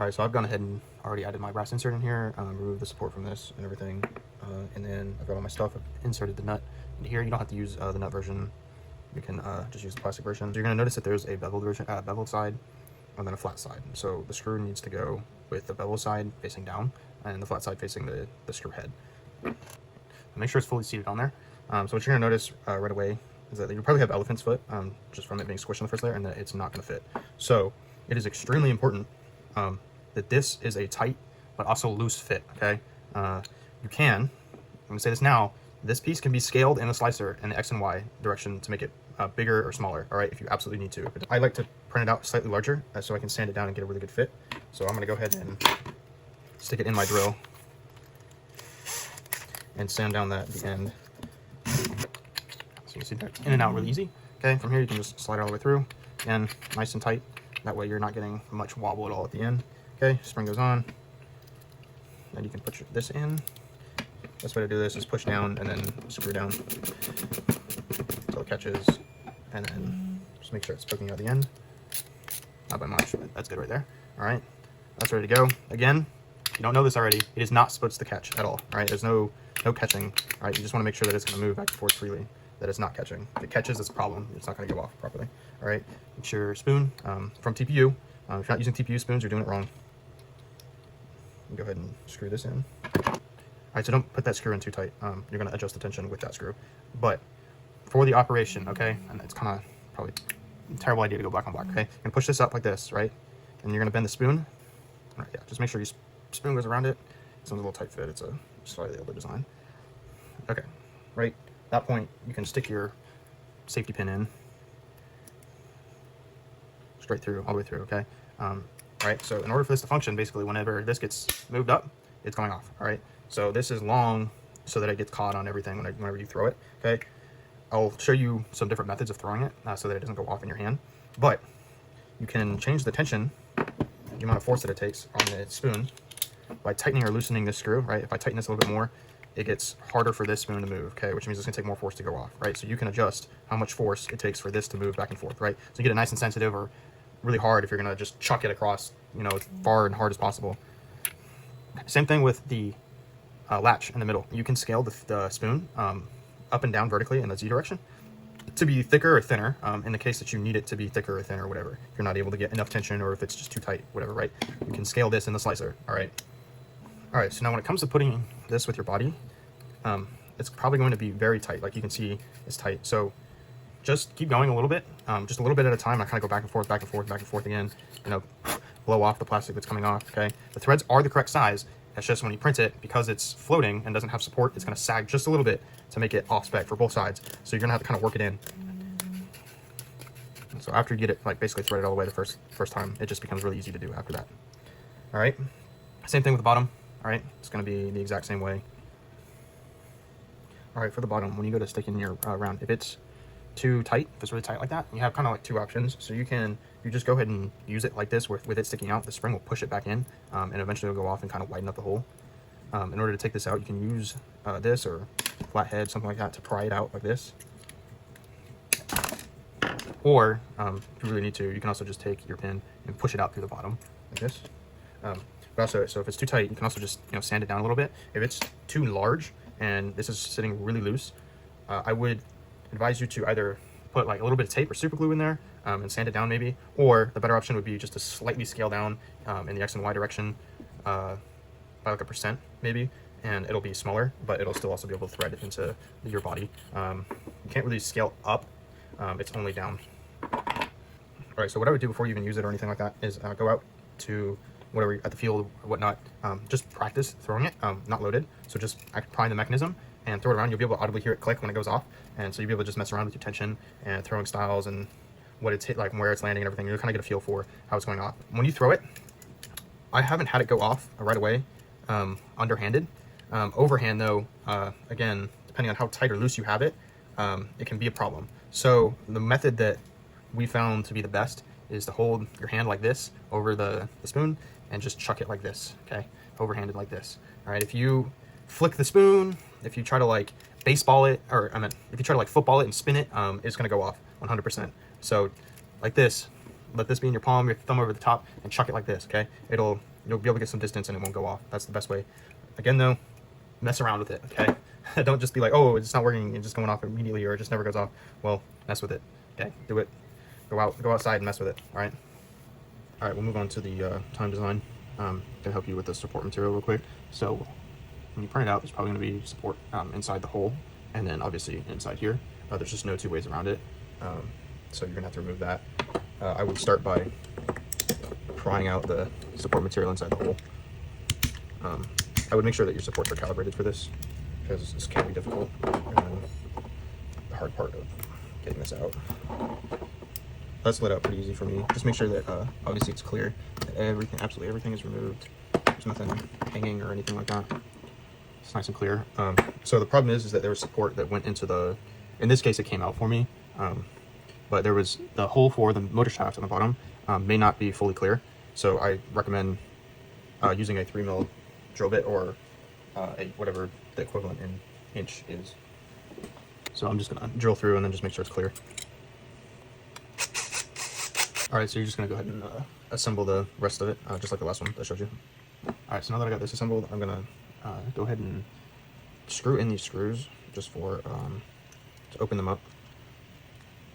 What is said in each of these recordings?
All right, so I've gone ahead and already added my brass insert in here, removed the support from this and everything, and then I've got all my stuff. I've inserted the nut in here. You don't have to use the nut version. You can just use the plastic version. So you're going to notice that there's a beveled version, beveled side, and then a flat side. So the screw needs to go with the beveled side facing down, and the flat side facing the screw head. Make sure it's fully seated on there. So what you're going to notice right away is that you probably have elephant's foot, just from it being squished on the first layer, and that it's not going to fit. So it is extremely important that this is a tight but also loose fit. Okay, you can. I'm going to say this now. This piece can be scaled in a slicer in the X and Y direction to make it bigger or smaller. All right, if you absolutely need to. I like to print it out slightly larger so I can sand it down and get a really good fit. So I'm going to go ahead and stick it in my drill and sand down the end. So you see that in and out really easy. Okay, from here you can just slide it all the way through. Again, nice and tight. That way you're not getting much wobble at all at the end. Okay, spring goes on. And you can put this in. Best way to do this is push down and then screw down until it catches. And then just make sure it's poking out the end. Not by much, but that's good right there. All right, that's ready to go. Again, if you don't know this already, it is not supposed to catch at all. All right, there's no catching. All right, you just want to make sure that it's going to move back and forth freely, that it's not catching. If it catches, it's a problem. It's not going to go off properly. All right, it's your spoon from TPU. If you're not using TPU spoons, you're doing it wrong. Go ahead and screw this in. All right, so don't put that screw in too tight. You're going to adjust the tension with that screw. But for the operation, okay, and it's kind of probably a terrible idea to go black on black, okay? You're going to push this up like this, right? And you're going to bend the spoon. All right, yeah, just make sure your spoon goes around it. This one's a little tight fit. It's a slightly older design. Okay, right at that point, you can stick your safety pin in straight through, all the way through, okay? Right, so in order for this to function, basically, whenever this gets moved up, it's going off, all right? So this is long so that it gets caught on everything whenever you throw it, okay? I'll show you some different methods of throwing it so that it doesn't go off in your hand. But you can change the tension, the amount of force that it takes on the spoon by tightening or loosening this screw, right? If I tighten this a little bit more, it gets harder for this spoon to move, okay? Which means it's gonna take more force to go off, right? So you can adjust how much force it takes for this to move back and forth, right? So you get it nice and sensitive or really hard if you're gonna just chuck it across, you know, as far and hard as possible. Same thing with the latch in the middle. You can scale the spoon up and down vertically in the Z direction to be thicker or thinner in the case that you need it to be thicker or thinner or whatever. If you're not able to get enough tension or if it's just too tight, whatever, right? You can scale this in the slicer, all right? All right, so now when it comes to putting this with your body, it's probably going to be very tight. Like you can see, it's tight. So just keep going a little bit, just a little bit at a time. I kind of go back and forth, back and forth, back and forth again, you know, blow off the plastic that's coming off, okay? The threads are the correct size. It's just when you print it, because it's floating and doesn't have support, it's going to sag just a little bit to make it off spec for both sides. So you're going to have to kind of work it in. And so after you get it like basically threaded all the way the first time, it just becomes really easy to do after that. All right, same thing with the bottom. All right, it's going to be the exact same way. All right, for the bottom, when you go to stick in your round, if it's too tight, if it's really tight like that, you have kind of like two options. So you just go ahead and use it like this with it sticking out. The spring will push it back in and eventually it'll go off and kind of widen up the hole. In order to take this out, you can use this or flathead, something like that, to pry it out like this. Or if you really need to, you can also just take your pin and push it out through the bottom like this. But also, so if it's too tight, you can also just sand it down a little bit. If it's too large and this is sitting really loose, I would advise you to either put like a little bit of tape or super glue in there and sand it down maybe, or the better option would be just to slightly scale down in the X and Y direction by like 1% maybe, and it'll be smaller, but it'll still also be able to thread into your body. You can't really scale up, it's only down. All right, so what I would do before you even use it or anything like that is go out to whatever at the field or whatnot, just practice throwing it, not loaded. So just prime the mechanism and throw it around. You'll be able to audibly hear it click when it goes off, and so you'll be able to just mess around with your tension and throwing styles and what it's hit, like where it's landing and everything. You'll kind of get a feel for how it's going off. When you throw it, I haven't had it go off right away, underhanded. Overhand though, again, depending on how tight or loose you have it, it can be a problem. So the method that we found to be the best is to hold your hand like this over the spoon and just chuck it like this, okay? Overhanded like this. All right, if you flick the spoon, if you try to like baseball it, or if you try to like football it and spin it, it's gonna go off 100%. So like this, let this be in your palm, your thumb over the top, and chuck it like this, okay? It'll you'll be able to get some distance and it won't go off. That's the best way. Again though, mess around with it, okay? Don't just be like, oh, it's not working, it's just going off immediately, or it just never goes off. Well, mess with it, okay? Do it. Go outside and mess with it, all right? All right, we'll move on to the time design. Gonna help you with the support material real quick. So when you print it out, there's probably gonna be support inside the hole, and then obviously inside here. There's just no two ways around it. So you're gonna have to remove that. I would start by prying out the support material inside the hole. I would make sure that your supports are calibrated for this, because this can be difficult. And the hard part of getting this out. That slid out pretty easy for me. Just make sure that obviously it's clear. That absolutely everything is removed. There's nothing hanging or anything like that. It's nice and clear. So the problem is that there was support that went into the, in this case it came out for me, but there was the hole for the motor shaft on the bottom may not be fully clear. So I recommend using a 3mm drill bit, or whatever the equivalent in inch is. So I'm just gonna drill through and then just make sure it's clear. All right, so you're just gonna go ahead and assemble the rest of it, just like the last one that I showed you. All right, so now that I got this assembled, I'm gonna go ahead and screw in these screws just for to open them up.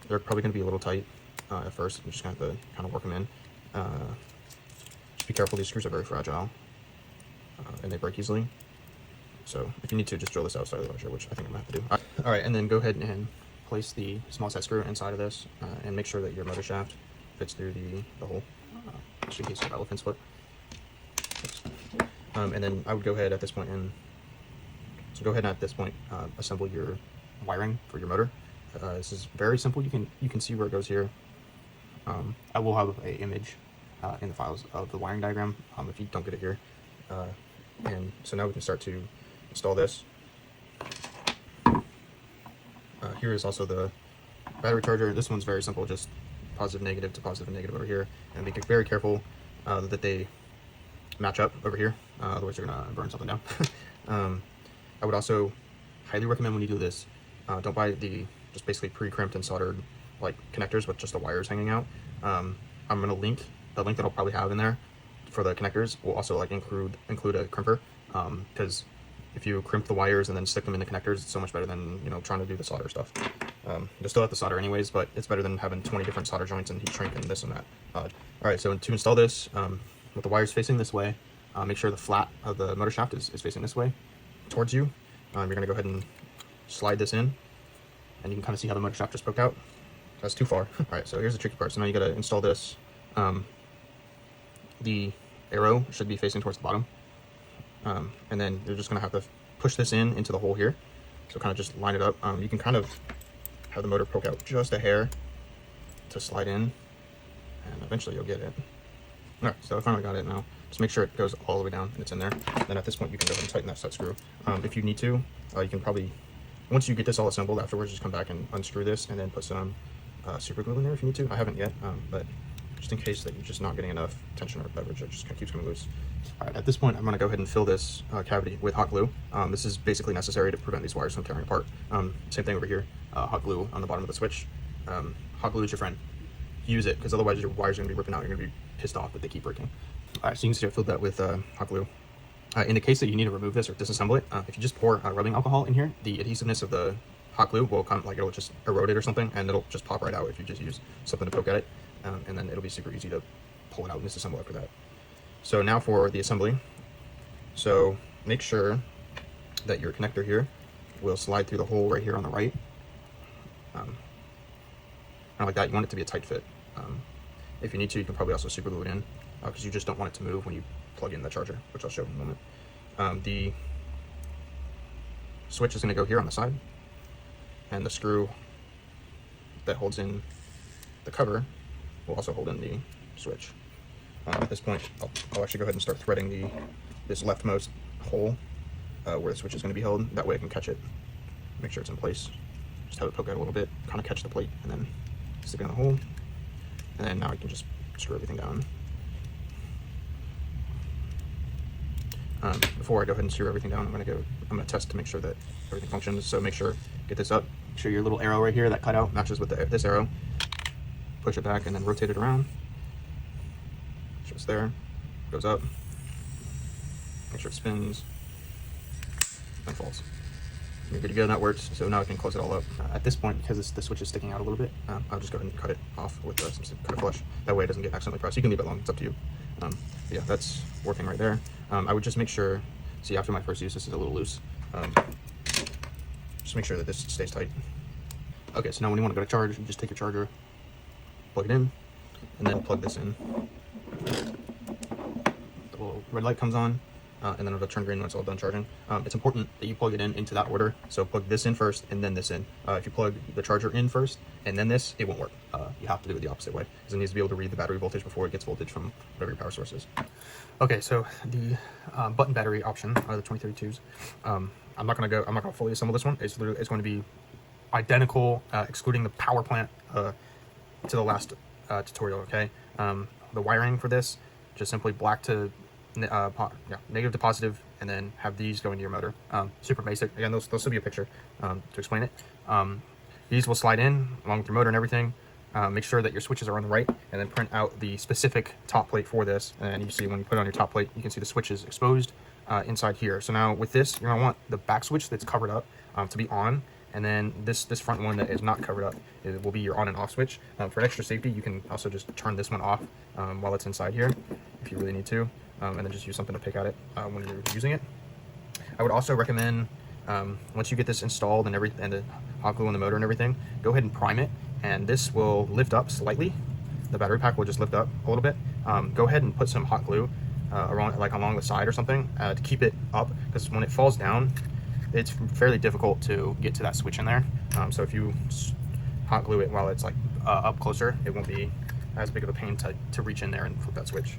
They're probably gonna be a little tight at first. I'm just gonna have to kind of work them in. Just be careful; these screws are very fragile and they break easily. So if you need to, just drill this outside of the washer, which I think I'm gonna have to do. All right, and then go ahead and place the small set screw inside of this, and make sure that your motor shaft fits through the hole, just in case you have elephant's foot. And then I would go ahead at this point assemble your wiring for your motor. This is very simple. You can see where it goes here. I will have an image in the files of the wiring diagram if you don't get it here. And so now we can start to install this. Here is also the battery charger. This one's very simple, just positive, negative to positive and negative over here. And be very careful that they match up over here, otherwise you're gonna burn something down. I would also highly recommend when you do this, don't buy the just basically pre-crimped and soldered like connectors with just the wires hanging out. I'm gonna link the link that I'll probably have in there for the connectors will also like include a crimper, because if you crimp the wires and then stick them in the connectors, it's so much better than, you know, trying to do the solder stuff. You'll still have to solder anyways, but it's better than having 20 different solder joints and heat shrink and this and that. All right, so to install this, with the wires facing this way, make sure the flat of the motor shaft is facing this way towards you. You're gonna go ahead and slide this in, and you can kind of see how the motor shaft just poked out. That's too far. All right, so here's the tricky part. So now you gotta install this. The arrow should be facing towards the bottom. And then you're just gonna have to push this into the hole here. So kind of just line it up. You can kind of have the motor poke out just a hair to slide in, and eventually you'll get it. All right, so I finally got it now. Just make sure it goes all the way down and it's in there. Then at this point you can go ahead and tighten that set screw. If you need to, you can probably, once you get this all assembled afterwards, just come back and unscrew this and then put some super glue in there if you need to. I haven't yet, but just in case that you're just not getting enough tension or leverage, it just kind of keeps coming loose. All right, at this point, I'm gonna go ahead and fill this cavity with hot glue. This is basically necessary to prevent these wires from tearing apart. Same thing over here, hot glue on the bottom of the switch. Hot glue is your friend. Use it, because otherwise your wires are gonna be ripping out. You're gonna be pissed off that they keep breaking. All right, so you can see I filled that with hot glue. In the case that you need to remove this or disassemble it, if you just pour rubbing alcohol in here, the adhesiveness of the hot glue will come, like it'll just erode it or something, and it'll just pop right out if you just use something to poke at it. And then it'll be super easy to pull it out and disassemble after that. So now for the assembly. So make sure that your connector here will slide through the hole right here on the right. Kind of like that. You want it to be a tight fit. If you need to, you can probably also super glue it in, because you just don't want it to move when you plug in the charger, which I'll show in a moment. The switch is going to go here on the side, and the screw that holds in the cover will also hold in the switch. At this point, I'll actually go ahead and start threading this leftmost hole where the switch is going to be held. That way I can catch it, make sure it's in place. Just have it poke out a little bit, kind of catch the plate, and then stick it in the hole. And then now I can just screw everything down. Before I go ahead and screw everything down, I'm gonna test to make sure that everything functions. So make sure, get this up. Make sure your little arrow right here, that cutout, matches with this arrow. Push it back and then rotate it around. So it's there, goes up, make sure it spins, and falls. You're good to go, that works. So now I can close it all up. At this point, because the switch is sticking out a little bit, I'll just go ahead and cut it off with some cutter flush. That way it doesn't get accidentally pressed. You can leave it long, it's up to you. Yeah, that's working right there. I would just make sure, see, after my first use, this is a little loose. Just make sure that this stays tight. Okay, so now when you want to go to charge, you just take your charger, plug it in, and then plug this in. The little red light comes on, and then it'll turn green when it's all done charging. It's important that you plug it in into that order. So plug this in first and then this in. If you plug the charger in first and then this, it won't work. You have to do it the opposite way, because it needs to be able to read the battery voltage before it gets voltage from whatever your power source is. Okay, so the button battery option are the 2032s. I'm not gonna fully assemble this one. It's going to be identical, excluding the power plant, to the last tutorial. Okay, the wiring for this, just simply black to negative to positive, and then have these go into your motor. Super basic. Again, there'll still be a picture to explain it. These will slide in along with your motor and everything. Make sure that your switches are on the right, and then print out the specific top plate for this. And you see when you put it on your top plate, you can see the switches exposed inside here. So now with this, you're gonna want the back switch that's covered up to be on, and then this front one that is not covered up, it will be your on and off switch. For extra safety, you can also just turn this one off while it's inside here if you really need to, and then just use something to pick at it when you're using it. I would also recommend, once you get this installed and the hot glue on the motor and everything, go ahead and prime it, and this will lift up slightly. The battery pack will just lift up a little bit. Go ahead and put some hot glue along the side or something to keep it up, because when it falls down, it's fairly difficult to get to that switch in there. So if you hot glue it while it's like up closer, it won't be as big of a pain to reach in there and flip that switch.